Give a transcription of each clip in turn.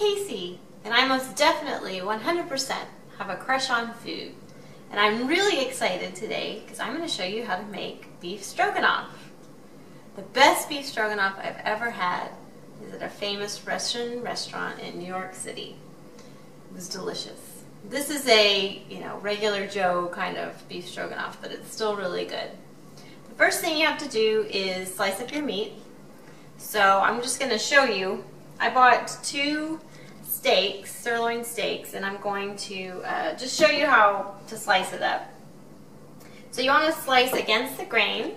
Casey, and I most definitely 100% have a crush on food. And I'm really excited today because I'm going to show you how to make beef stroganoff. The best beef stroganoff I've ever had is at a famous Russian restaurant in New York City. It was delicious. This is a, regular Joe kind of beef stroganoff, but it's still really good. The first thing you have to do is slice up your meat. So I'm just going to show you. I bought 2 steaks, sirloin steaks, and I'm going to just show you how to slice it up. So you want to slice against the grain,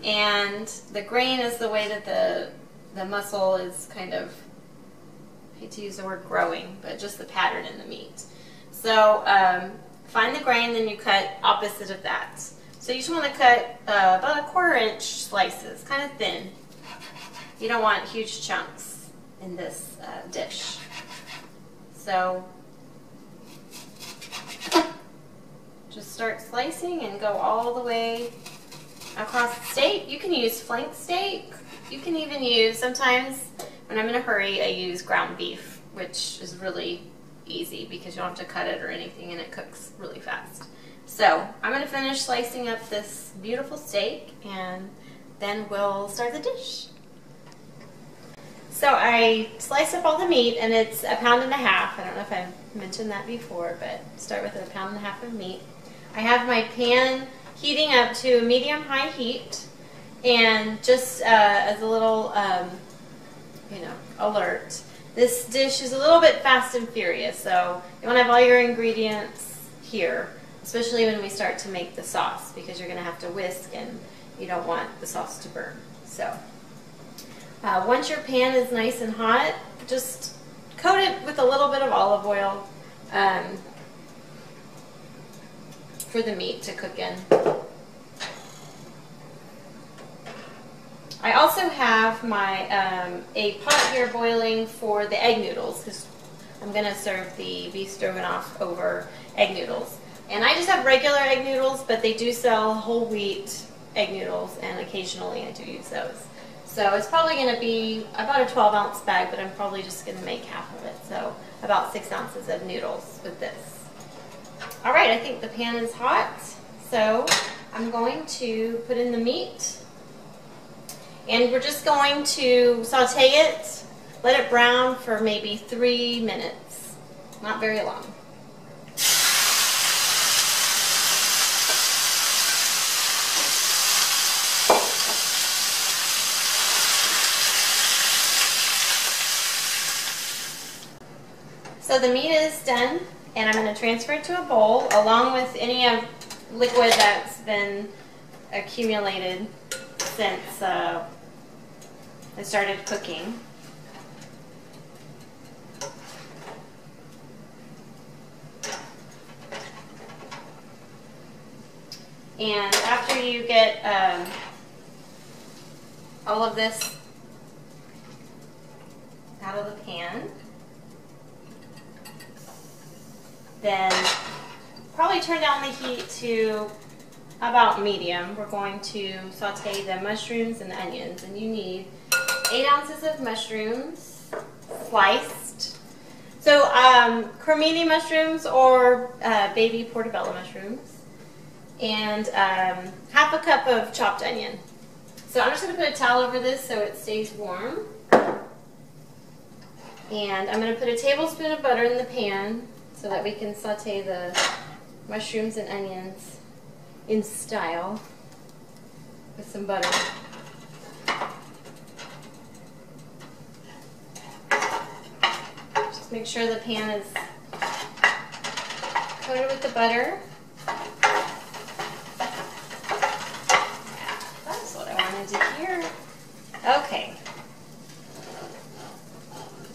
and the grain is the way that the muscle is kind of, I hate to use the word growing, but just the pattern in the meat. So find the grain, then you cut opposite of that. So you just want to cut about 1/4 inch slices, kind of thin. You don't want huge chunks in this dish. So just start slicing and go all the way across the steak. You can use flank steak. You can even use, sometimes when I'm in a hurry, I use ground beef, which is really easy because you don't have to cut it or anything and it cooks really fast. So I'm going to finish slicing up this beautiful steak and then we'll start the dish. So I sliced up all the meat, and it's 1.5 pounds. I don't know if I mentioned that before, but start with 1.5 pounds of meat. I have my pan heating up to medium-high heat, and just as a little, alert, this dish is a little bit fast and furious, so you want to have all your ingredients here, especially when we start to make the sauce, because you're going to have to whisk, and you don't want the sauce to burn. So. Once your pan is nice and hot, just coat it with a little bit of olive oil for the meat to cook in. I also have my a pot here boiling for the egg noodles because I'm going to serve the beef stroganoff over egg noodles. And I just have regular egg noodles, but they do sell whole wheat egg noodles, and occasionally I do use those. So it's probably going to be about a 12-ounce bag, but I'm probably just going to make half of it. So about 6 ounces of noodles with this. All right, I think the pan is hot. So I'm going to put in the meat. And we're just going to saute it, let it brown for maybe 3 minutes. Not very long. So the meat is done, and I'm going to transfer it to a bowl along with any of liquid that's been accumulated since I started cooking. And after you get all of this out of the pan, then probably turn down the heat to about medium. We're going to saute the mushrooms and the onions, and you need 8 ounces of mushrooms sliced. So cremini mushrooms or baby portobello mushrooms, and 1/2 cup of chopped onion. So I'm just going to put a towel over this so it stays warm. And I'm going to put a tablespoon of butter in the pan so that we can saute the mushrooms and onions in style with some butter. Just make sure the pan is coated with the butter. That's what I wanted to hear. Okay.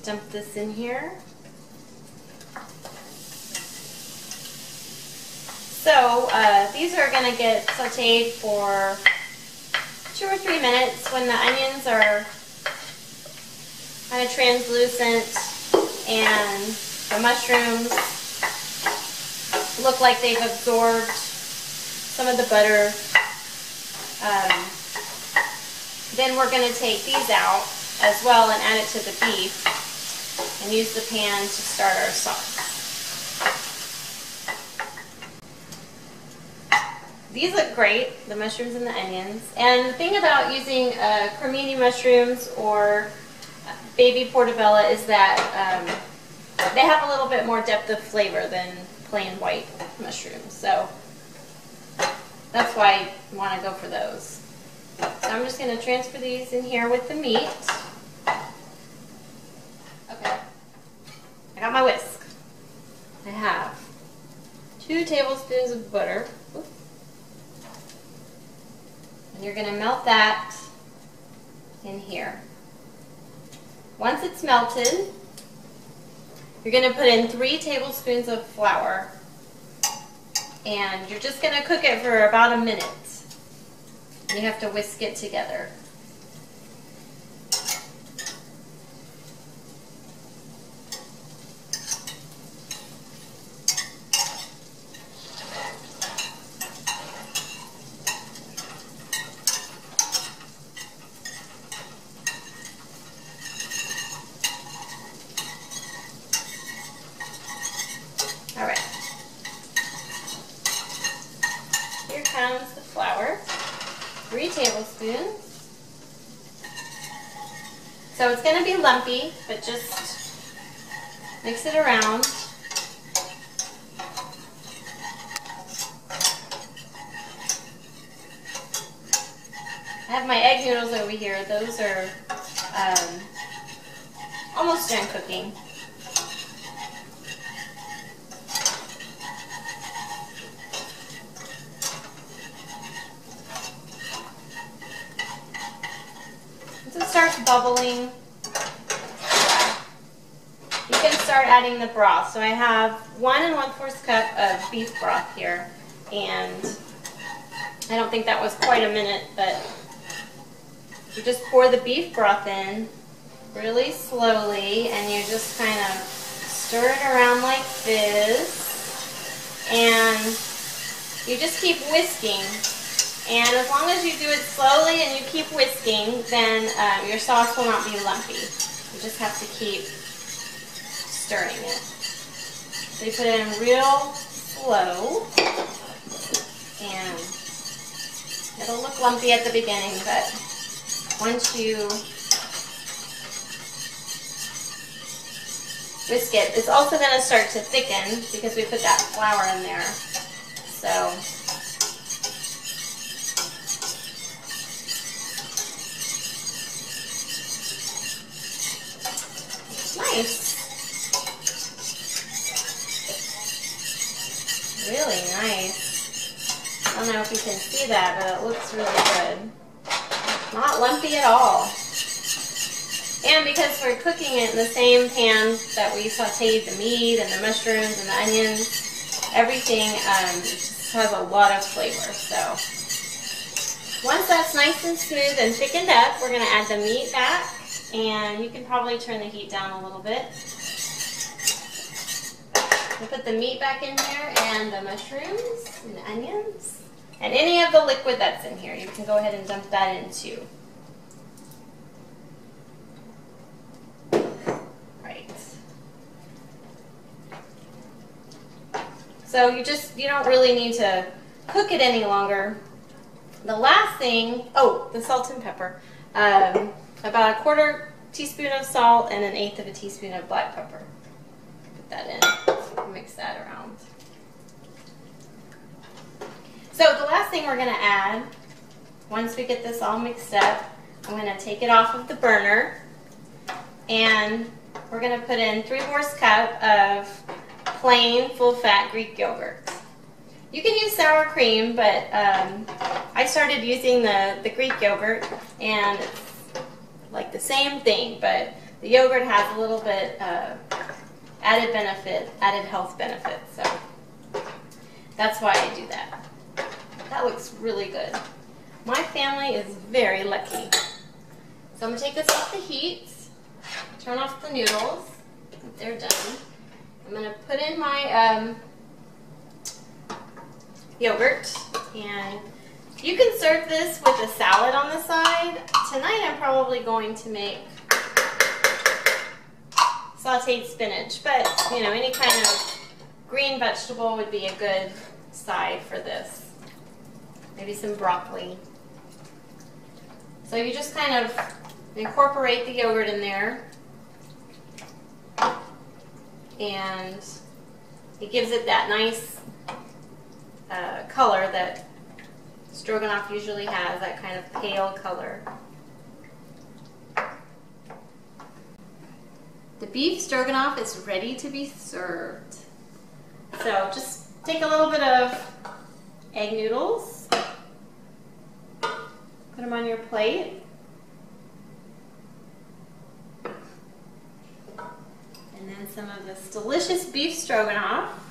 Dump this in here. So these are going to get sauteed for 2 or 3 minutes. When the onions are kind of translucent and the mushrooms look like they've absorbed some of the butter, then we're going to take these out as well and add it to the beef. and use the pan to start our sauce. These look great, the mushrooms and the onions. And the thing about using cremini mushrooms or baby portobello is that they have a little bit more depth of flavor than plain white mushrooms. So that's why I want to go for those. So I'm just going to transfer these in here with the meat. Okay, I got my whisk. I have 2 tablespoons of butter. Oops. And you're going to melt that in here. Once it's melted, you're going to put in 3 tablespoons of flour, and you're just going to cook it for about a minute. And you have to whisk it together. All right. Here comes the flour. 3 tablespoons. So it's going to be lumpy, but just mix it around. I have my egg noodles over here. Those are almost done cooking. Once it starts bubbling, you can start adding the broth. So I have 1 1/4 cup of beef broth here, and I don't think that was quite a minute, but you just pour the beef broth in really slowly, and you just kind of stir it around like this, and you just keep whisking. And as long as you do it slowly and you keep whisking, then your sauce will not be lumpy. You just have to keep stirring it. So you put it in real slow, and it'll look lumpy at the beginning, but once you whisk it, it's also going to start to thicken because we put that flour in there. So nice. Really nice. I don't know if you can see that, but it looks really good. Not lumpy at all. And because we're cooking it in the same pan that we sauteed the meat and the mushrooms and the onions, everything just has a lot of flavor. So once that's nice and smooth and thickened up, we're going to add the meat back. And you can probably turn the heat down a little bit. We'll put the meat back in here, and the mushrooms and the onions. And any of the liquid that's in here, you can go ahead and dump that in too. Right. So you don't really need to cook it any longer. The last thing, oh, the salt and pepper. About 1/4 teaspoon of salt and 1/8 of a teaspoon of black pepper. Put that in, mix that around. So the last thing we're going to add, once we get this all mixed up, I'm going to take it off of the burner, and we're going to put in 3/4 cup of plain full-fat Greek yogurt. You can use sour cream, but I started using the Greek yogurt, and it's like the same thing, but the yogurt has a little bit added health benefit, so that's why I do that. That looks really good. My family is very lucky. So I'm going to take this off the heat, turn off the noodles. They're done. I'm going to put in my yogurt, and you can serve this with a salad on the side. Tonight I'm probably going to make sauteed spinach, but you know, any kind of green vegetable would be a good side for this. Maybe some broccoli. So you just kind of incorporate the yogurt in there, and it gives it that nice color that stroganoff usually has, that kind of pale color. The beef stroganoff is ready to be served. So just take a little bit of egg noodles, put them on your plate, and then some of this delicious beef stroganoff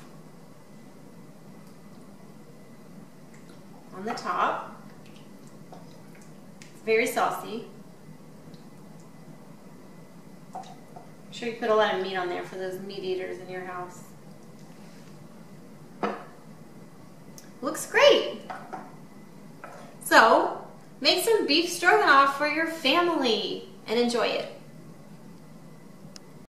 on the top. It's very saucy. Make sure you put a lot of meat on there for those meat eaters in your house. Looks great. So make some beef stroganoff for your family and enjoy it.